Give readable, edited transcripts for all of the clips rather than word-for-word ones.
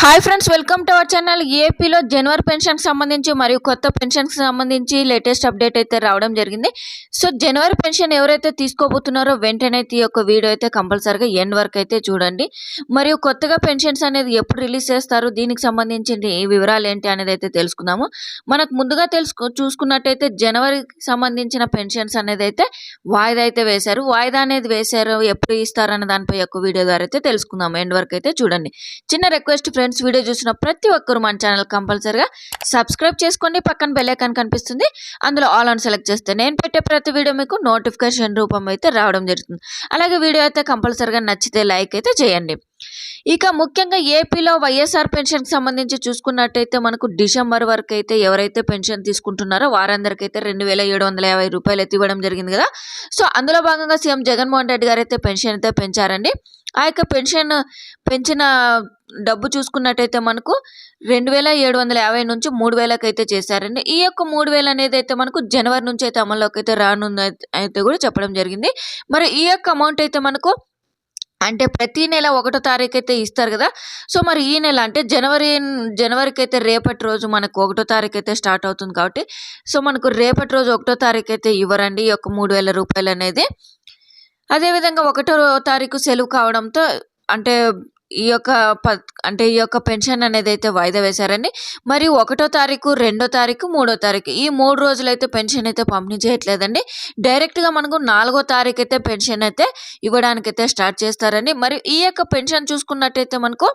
Hi friends, welcome to our channel. ఏపీలో జనవరి పెన్షన్కి సంబంధించి మరియు కొత్త పెన్షన్కి సంబంధించి లేటెస్ట్ అప్డేట్ అయితే రావడం జరిగింది. సో జనవరి పెన్షన్ ఎవరైతే తీసుకోబోతున్నారో వెంటనే ఈ యొక్క వీడియో అయితే కంపల్సరీగా ఎండ్ వరకు అయితే చూడండి. మరియు కొత్తగా పెన్షన్స్ అనేది ఎప్పుడు రిలీజ్ చేస్తారు, దీనికి సంబంధించిన వివరాలు ఏంటి అనేది అయితే తెలుసుకుందాము. మనకు ముందుగా చూసుకున్నట్టయితే జనవరికి సంబంధించిన పెన్షన్స్ అనేది అయితే వాయిదా అయితే వేశారు. వాయిదా అనేది వేశారు, ఎప్పుడు ఇస్తారన్న దానిపై యొక్క వీడియో ద్వారా అయితే తెలుసుకుందాము. ఎండ్ వరకు అయితే చూడండి. చిన్న రిక్వెస్ట్ ఫ్రెండ్స్, వీడియో చూసిన ప్రతి ఒక్కరు మన ఛానల్ కంపల్సరీగా సబ్స్క్రైబ్ చేసుకోండి. పక్కన బెల్ ఐకాన్ కనిపిస్తుంది, అందులో ఆల్ ఆన్ సెలెక్ట్ చేస్తే నేను పెట్టే ప్రతి వీడియో మీకు నోటిఫికేషన్ రూపం అయితే రావడం జరుగుతుంది. అలాగే వీడియో అయితే కంపల్సరీగా నచ్చితే లైక్ అయితే చేయండి. ఇక ముఖ్యంగా ఏపీలో వైఎస్ఆర్ పెన్షన్కి సంబంధించి చూసుకున్నట్టయితే మనకు డిసెంబర్ వరకు అయితే ఎవరైతే పెన్షన్ తీసుకుంటున్నారో వారందరికైతే 2750 రూపాయలు అయితే ఇవ్వడం జరిగింది కదా. సో అందులో భాగంగా సీఎం జగన్మోహన్ రెడ్డి గారు అయితే పెన్షన్ అయితే పెంచారండి. ఆ యొక్క పెంచిన డబ్బు చూసుకున్నట్టయితే మనకు 2750 నుంచి 3000కి అయితే చేశారండి. ఈ యొక్క 3000 అనేది అయితే మనకు జనవరి నుంచి అయితే అమల్లోకి అయితే రానుంది అయితే కూడా చెప్పడం జరిగింది. మరి ఈ యొక్క అమౌంట్ అయితే మనకు అంటే ప్రతి నెల 1వ తారీఖు అయితే ఇస్తారు కదా. సో మరి ఈ నెల అంటే జనవరికి అయితే రేపటి రోజు మనకు 1వ తారీఖు అయితే స్టార్ట్ అవుతుంది కాబట్టి సో మనకు రేపటి రోజు 1వ తారీఖు అయితే ఇవ్వరండి ఈ యొక్క 3000 రూపాయలు అనేది. అదేవిధంగా 1వ తారీఖు సెలవు కావడంతో అంటే ఈ యొక్క పెన్షన్ అనేది అయితే వాయిదా వేశారండి. మరి 1వ తారీఖు, 2వ తారీఖు, 3వ తారీఖు ఈ 3 రోజులైతే పెన్షన్ అయితే పంపిణీ చేయట్లేదండి. డైరెక్ట్గా మనకు 4వ తారీఖు అయితే పెన్షన్ అయితే ఇవ్వడానికైతే స్టార్ట్ చేస్తారండి. మరి ఈ యొక్క పెన్షన్ చూసుకున్నట్టయితే మనకు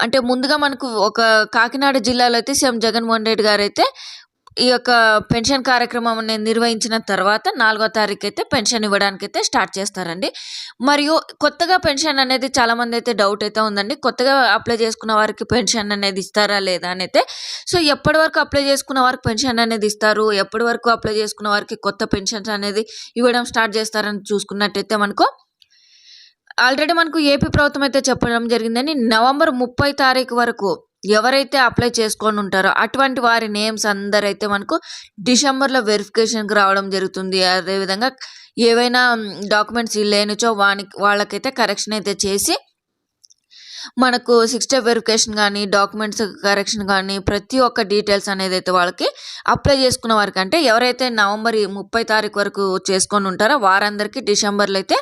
అంటే ముందుగా మనకు ఒక కాకినాడ జిల్లాలో అయితే సీఎం జగన్మోహన్ రెడ్డి గారు అయితే ఈ యొక్క పెన్షన్ కార్యక్రమం నిర్వహించిన తర్వాత 4వ తారీఖు అయితే పెన్షన్ ఇవ్వడానికి అయితే స్టార్ట్ చేస్తారండి. మరియు కొత్తగా పెన్షన్ అనేది చాలామంది అయితే డౌట్ అయితే ఉందండి. కొత్తగా అప్లై చేసుకున్న వారికి పెన్షన్ అనేది ఇస్తారా లేదా అని అయితే. సో ఎప్పటి వరకు అప్లై చేసుకున్న వారికి పెన్షన్ అనేది ఇస్తారు, ఎప్పటి వరకు అప్లై చేసుకున్న వారికి కొత్త పెన్షన్స్ అనేది ఇవ్వడం స్టార్ట్ చేస్తారని చూసుకున్నట్టయితే మనకు ఆల్రెడీ మనకు ఏపీ ప్రభుత్వం అయితే చెప్పడం జరిగిందని నవంబర్ 30 తారీఖు వరకు ఎవరైతే అప్లై చేసుకొని ఉంటారో అటువంటి వారి నేమ్స్ అందరైతే మనకు డిసెంబర్లో వెరిఫికేషన్కి రావడం జరుగుతుంది. అదేవిధంగా ఏవైనా డాక్యుమెంట్స్ లేనిచో వాళ్ళకైతే కరెక్షన్ అయితే చేసి మనకు 6 స్టెప్ వెరిఫికేషన్ కానీ డాక్యుమెంట్స్ కరెక్షన్ కానీ ప్రతి ఒక్క డీటెయిల్స్ అనేది అయితే వాళ్ళకి అప్లై చేసుకున్న వారికి అంటే ఎవరైతే నవంబర్ 30 తారీఖు వరకు చేసుకొని ఉంటారో వారందరికీ డిసెంబర్లో అయితే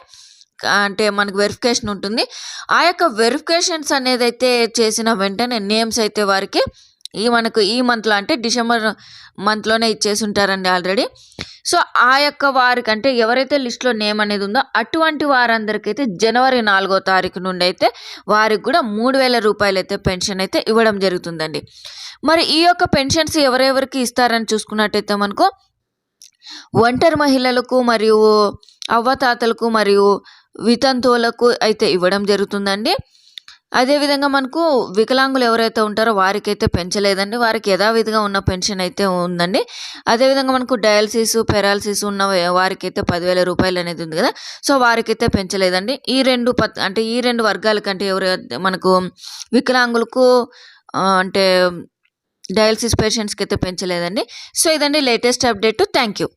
అంటే మనకు వెరిఫికేషన్ ఉంటుంది. ఆ యొక్క వెరిఫికేషన్స్ అనేది అయితే చేసిన వెంటనే నేమ్స్ అయితే వారికి మనకు ఈ మంత్లో అంటే డిసెంబర్ మంత్లోనే ఇచ్చేసి ఉంటారండి ఆల్రెడీ. సో ఆ యొక్క వారికి అంటే ఎవరైతే లిస్ట్లో నేమ్ అనేది ఉందో అటువంటి వారందరికైతే జనవరి 4వ తారీఖు నుండి అయితే వారికి కూడా 3000 రూపాయలు అయితే పెన్షన్ అయితే ఇవ్వడం జరుగుతుందండి. మరి ఈ యొక్క పెన్షన్స్ ఎవరెవరికి ఇస్తారని చూసుకున్నట్టయితే మనకు ఒంటరి మహిళలకు మరియు అవ్వతాతలకు మరియు వితంతువులకు అయితే ఇవ్వడం జరుగుతుందండి. అదేవిధంగా మనకు వికలాంగులు ఎవరైతే ఉంటారో వారికైతే పెంచలేదండి, వారికి యథావిధిగా ఉన్న పెన్షన్ అయితే ఉందండి. అదేవిధంగా మనకు డయాలసిస్, పెరాలసిస్ ఉన్న వారికైతే 10,000 రూపాయలు అనేది ఉంది కదా. సో వారికైతే పెంచలేదండి. ఈ రెండు వర్గాలకంటే ఎవరు మనకు వికలాంగులకు అంటే డయాలసిస్ పేషెంట్స్కి అయితే పెంచలేదండి. సో ఇదండి లేటెస్ట్ అప్డేట్. Thank you.